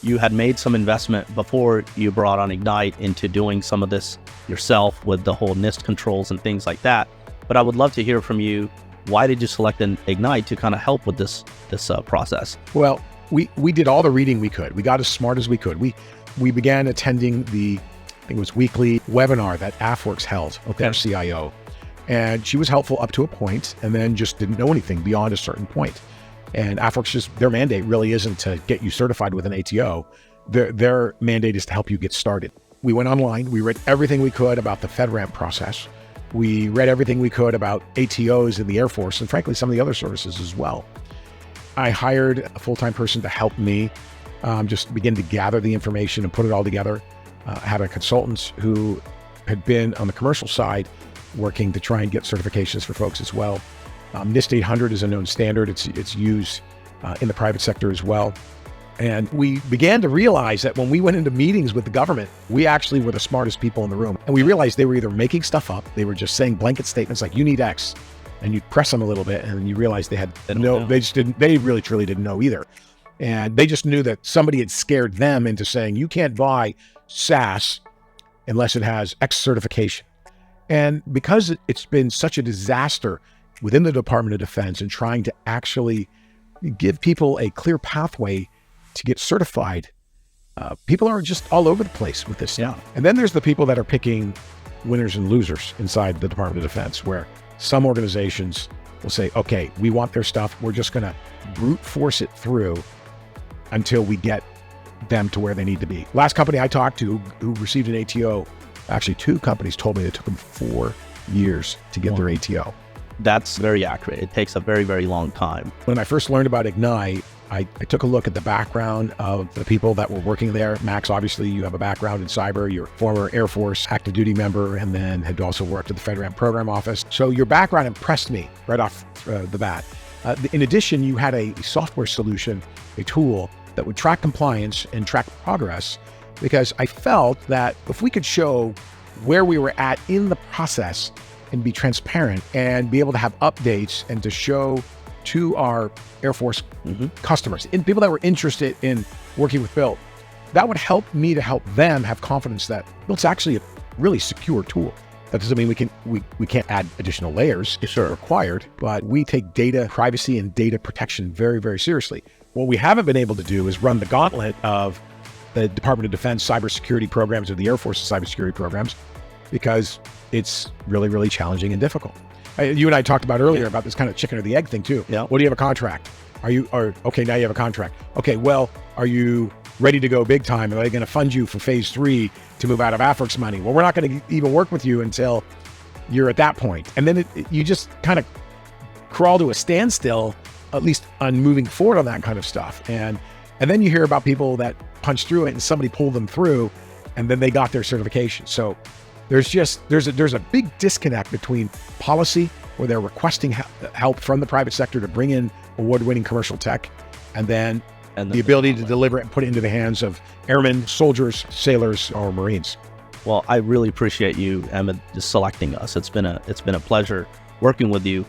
you had made some investment before you brought on Ignyte into doing some of this yourself with the whole NIST controls and things like that. But I would love to hear from you. Why did you select Ignyte to kind of help with this process? Well, we did all the reading we could. We got as smart as we could. We began attending I think it was weekly webinar that AFWorks held with their CIO. And she was helpful up to a point, and then just didn't know anything beyond a certain point. And AFWorks their mandate really isn't to get you certified with an ATO. Their mandate is to help you get started. We went online, we read everything we could about the FedRAMP process. We read everything we could about ATOs in the Air Force, and frankly, some of the other services as well. I hired a full-time person to help me just begin to gather the information and put it all together. I had a consultant who had been on the commercial side working to try and get certifications for folks as well. NIST 800 is a known standard. It's used in the private sector as well. And we began to realize that when we went into meetings with the government, we actually were the smartest people in the room. And we realized they were either making stuff up, they were just saying blanket statements like, you need X, and you'd press them a little bit, and you realize they really truly didn't know either. And they just knew that somebody had scared them into saying, you can't buy SaaS unless it has X certification. And because it's been such a disaster within the Department of Defense and trying to actually give people a clear pathway to get certified, people are just all over the place with this stuff. And then there's the people that are picking winners and losers inside the Department of Defense, where some organizations will say, okay, we want their stuff. We're just going to brute force it through until we get them to where they need to be. Last company I talked to who received an ATO, actually 2 companies told me it took them 4 years to get their ATO. That's very accurate. It takes a very, very long time. When I first learned about Ignyte, I took a look at the background of the people that were working there. Max, obviously, you have a background in cyber. You're a former Air Force active duty member, and then had also worked at the FedRAMP program office. So your background impressed me right off the bat. In addition, you had a software solution, a tool that would track compliance and track progress, because I felt that if we could show where we were at in the process and be transparent and be able to have updates and to show to our Air Force customers and people that were interested in working with BILT, that would help me to help them have confidence that BILT's actually a really secure tool. That doesn't mean we can't add additional layers if they're required, but we take data privacy and data protection very, very seriously. What we haven't been able to do is run the gauntlet of the Department of Defense cybersecurity programs or the Air Force's cybersecurity programs, because it's really, really challenging and difficult. You and I talked about earlier about this kind of chicken or the egg thing too. Yeah. Well, do you have a contract? Okay, now you have a contract. Okay, well, are you ready to go big time? Are they going to fund you for phase 3 to move out of AFWorks money? Well, we're not going to even work with you until you're at that point. And then you just kind of crawl to a standstill, at least on moving forward on that kind of stuff. And then you hear about people that punch through it and somebody pulled them through and then they got their certification. So there's a big disconnect between policy, where they're requesting help from the private sector to bring in award-winning commercial tech, and then the ability to deliver it and put it into the hands of airmen, soldiers, sailors, or Marines. Well, I really appreciate you, Ahmed, selecting us. It's been a pleasure working with you.